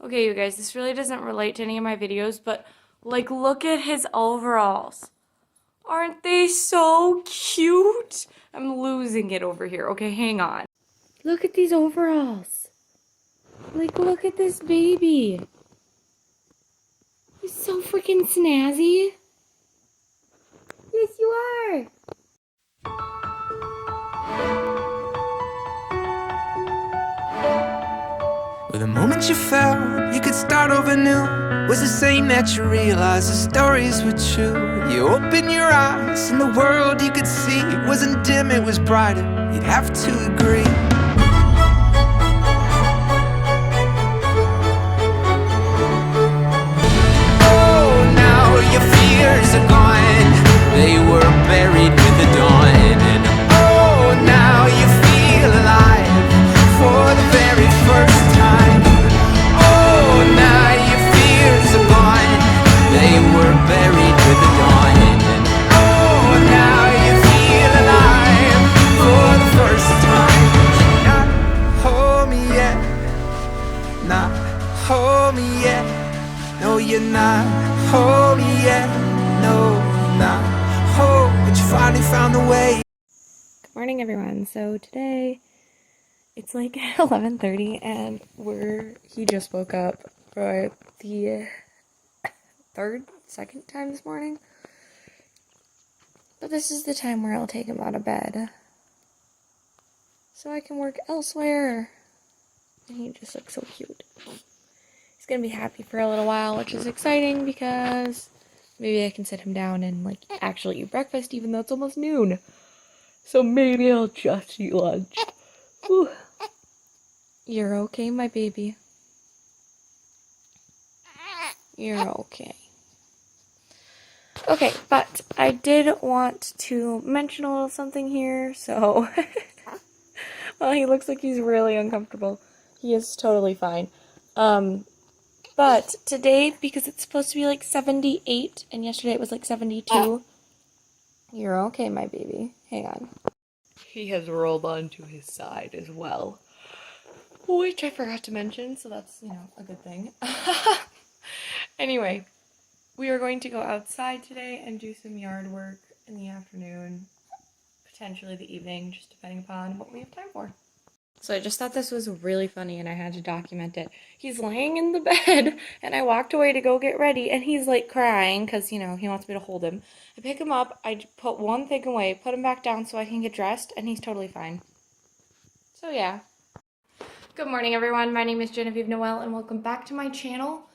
Okay, you guys, this really doesn't relate to any of my videos, but like, look at his overalls. Aren't they so cute? I'm losing it over here. Okay, hang on. Look at these overalls. Like, look at this baby. He's so freaking snazzy. Yes, you are. Well, the moment you felt you could start over new was the same that you realized the stories were true. You opened your eyes and the world you could see wasn't dim, it was brighter. You'd have to agree. Oh, now your fears are gone. They were buried with the dawn. And oh, now you feel alive for the very first time. Oh, now your fears are gone. They were buried with the dawn. And oh, now you feel alive for the first time. Not hold me yet. Not hold me yet. No, you're not home yet. No, not home. But you finally found the way. Good morning, everyone. So today, it's like 11:30 and he just woke up for the second time this morning. But this is the time where I'll take him out of bed so I can work elsewhere. And he just looks so cute. He's gonna be happy for a little while, which is exciting because maybe I can sit him down and like actually eat breakfast even though it's almost noon. So maybe I'll just eat lunch. Whew. You're okay, my baby. You're okay. Okay, but I did want to mention a little something here, so well, he looks like he's really uncomfortable. He is totally fine. But today, because it's supposed to be like 78, and yesterday it was like 72, you're okay, my baby. Hang on. He has rolled onto his side as well, which I forgot to mention, so that's, a good thing. Anyway, we are going to go outside today and do some yard work in the afternoon, potentially the evening, just depending upon what we have time for. So I just thought this was really funny and I had to document it. He's laying in the bed and I walked away to go get ready and he's like crying because, he wants me to hold him. I pick him up, I put one thing away, put him back down so I can get dressed, and he's totally fine. So yeah. Good morning, everyone. My name is Genevieve Noel and welcome back to my channel.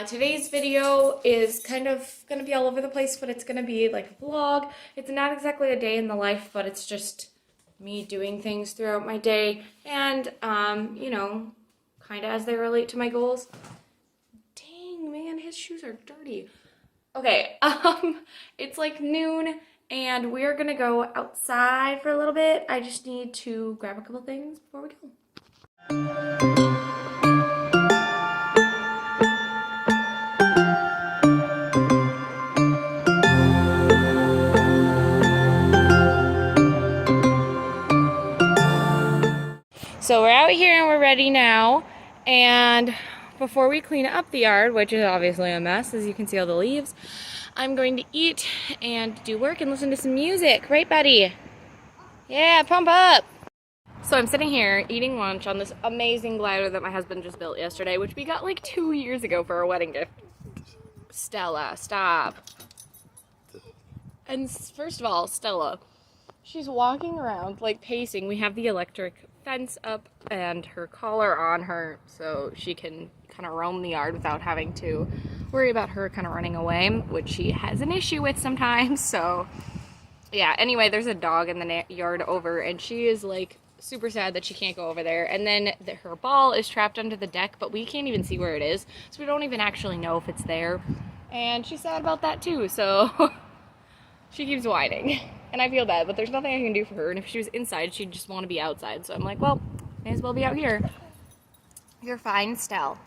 Today's video is kind of going to be all over the place, but it's going to be like a vlog. It's not exactly a day in the life, but it's just me doing things throughout my day and, kind of as they relate to my goals. Dang, man, his shoes are dirty. Okay, it's like noon and we're gonna go outside for a little bit. I just need to grab a couple things before we go. So we're out here and we're ready now, and before we clean up the yard, which is obviously a mess, as you can see all the leaves, I'm going to eat and do work and listen to some music. Right, buddy? Yeah, pump up! So I'm sitting here eating lunch on this amazing glider that my husband just built yesterday, which we got like 2 years ago for a wedding gift. Stella, stop. And first of all, Stella, she's walking around like pacing. We have the electric fence up and her collar on her so she can kind of roam the yard without having to worry about her kind of running away, which she has an issue with sometimes. So yeah, anyway, there's a dog in the yard over and she is like super sad that she can't go over there, and then her ball is trapped under the deck, but we can't even see where it is, so we don't even actually know if it's there, and she's sad about that too, so she keeps whining. And I feel bad, but there's nothing I can do for her. And if she was inside, she'd just want to be outside. So I'm like, well, may as well be out here. You're fine, Stell.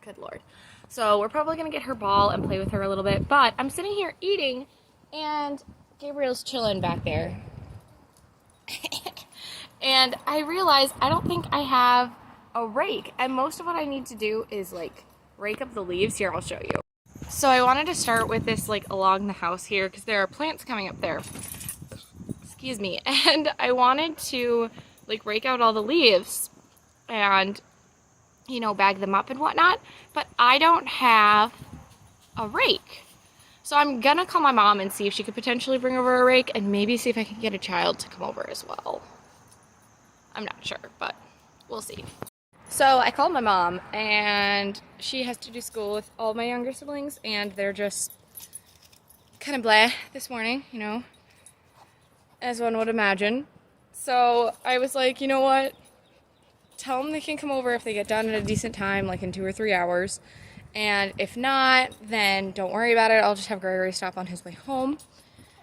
Good Lord. So we're probably going to get her ball and play with her a little bit. But I'm sitting here eating, and Gabriel's chilling back there. And I realized I don't think I have a rake, and most of what I need to do is like rake up the leaves. Here, I'll show you. So I wanted to start with this like along the house here because there are plants coming up there. Excuse me. And I wanted to like rake out all the leaves and, you know, bag them up and whatnot, but I don't have a rake. So I'm gonna call my mom and see if she could potentially bring over a rake and maybe see if I can get a child to come over as well. I'm not sure, but we'll see. So I called my mom, and she has to do school with all my younger siblings, and they're just kind of blah this morning, you know, as one would imagine. So I was like, you know what? Tell them they can come over if they get done at a decent time, like in 2 or 3 hours. And if not, then don't worry about it. I'll just have Gregory stop on his way home.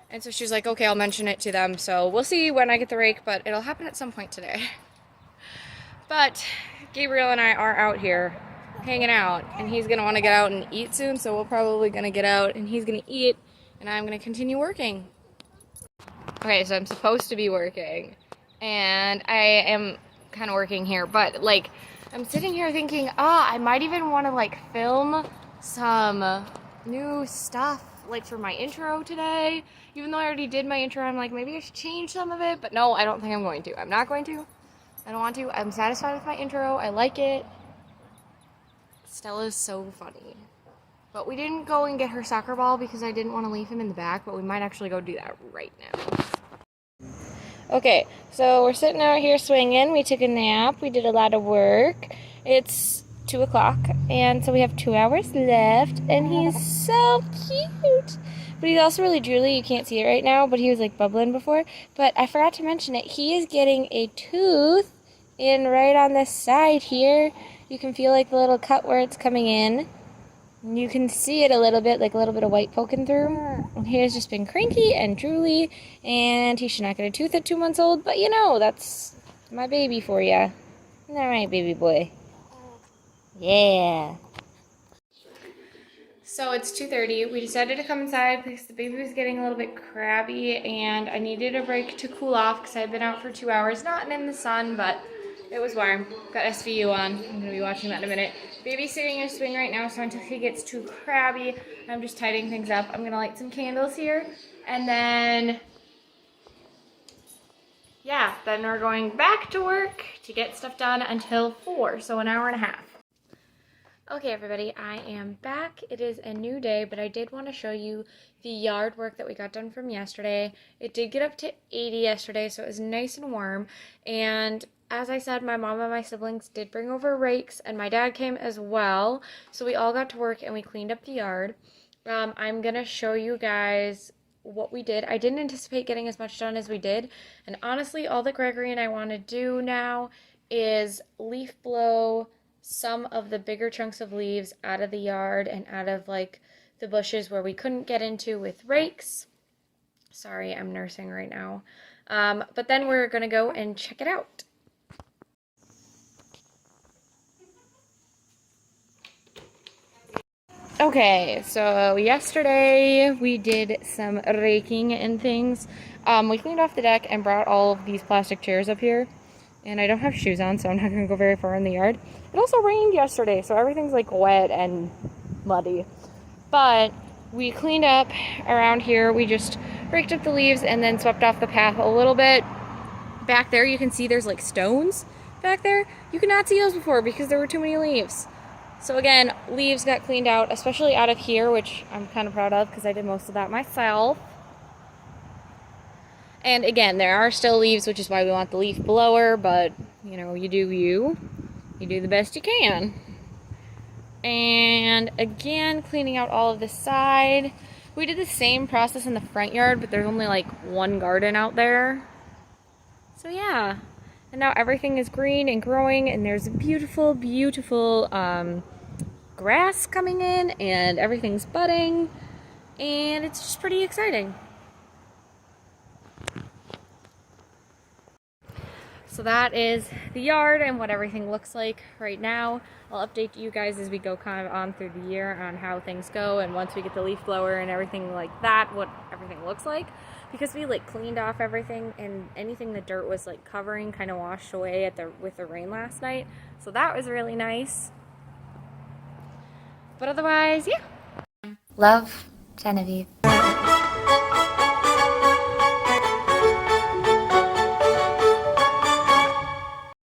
And so she's like, okay, I'll mention it to them. So we'll see when I get the rake, but it'll happen at some point today. But Gabriel and I are out here hanging out, and he's gonna want to get out and eat soon, so we're probably gonna get out and he's gonna eat and I'm gonna continue working. Okay, so I'm supposed to be working and I am kind of working here, but like I'm sitting here thinking, I might even want to like film some new stuff like for my intro today. Even though I already did my intro, I'm like, maybe I should change some of it, but no, I don't think I'm going to. I'm not going to. I don't want to. I'm satisfied with my intro. I like it. Stella's so funny. But we didn't go and get her soccer ball because I didn't want to leave him in the back, but we might actually go do that right now. Okay, so we're sitting out here swinging. We took a nap. We did a lot of work. It's 2 o'clock, and so we have 2 hours left, and he's so cute. But he's also really drooly. You can't see it right now, but he was like bubbling before. But I forgot to mention it. He is getting a tooth in right on this side here. You can feel like the little cut where it's coming in. You can see it a little bit, like a little bit of white poking through. And he has just been cranky and drooly, and he should not get a tooth at 2 months old. But you know, that's my baby for you. Isn't that right, baby boy? Yeah. So it's 2:30. We decided to come inside because the baby was getting a little bit crabby and I needed a break to cool off because I had been out for 2 hours, not in the sun, but it was warm. Got SVU on. I'm going to be watching that in a minute. Baby's sitting in a swing right now, so until he gets too crabby, I'm just tidying things up. I'm going to light some candles here, and then, yeah, then we're going back to work to get stuff done until 4, so an hour and a half. Okay, everybody, I am back. It is a new day, but I did want to show you the yard work that we got done from yesterday. It did get up to 80 yesterday, so it was nice and warm. And as I said, my mom and my siblings did bring over rakes, and my dad came as well. So we all got to work, and we cleaned up the yard. I'm going to show you guys what we did. I didn't anticipate getting as much done as we did. And honestly, all that Gregory and I want to do now is leaf blow some of the bigger chunks of leaves out of the yard and out of like the bushes where we couldn't get into with rakes. Sorry, I'm nursing right now. But then we're gonna go and check it out. Okay, so yesterday we did some raking and things. We cleaned off the deck and brought all of these plastic chairs up here. And I don't have shoes on, so I'm not going to go very far in the yard. It also rained yesterday, so everything's like wet and muddy. But we cleaned up around here. We just raked up the leaves and then swept off the path a little bit. Back there, you can see there's like stones back there. You could not see those before because there were too many leaves. So again, leaves got cleaned out, especially out of here, which I'm kind of proud of because I did most of that myself. And again, there are still leaves, which is why we want the leaf blower, but, you know, you do you. You do the best you can. And again, cleaning out all of this side. We did the same process in the front yard, but there's only like one garden out there. So yeah. And now everything is green and growing, and there's a beautiful, beautiful grass coming in, and everything's budding. And it's just pretty exciting. So that is the yard and what everything looks like right now. I'll update you guys as we go kind of on through the year on how things go, and once we get the leaf blower and everything like that, what everything looks like. Because we like cleaned off everything, and anything the dirt was like covering kind of washed away with the rain last night. So that was really nice. But otherwise, yeah. Love, Genevieve.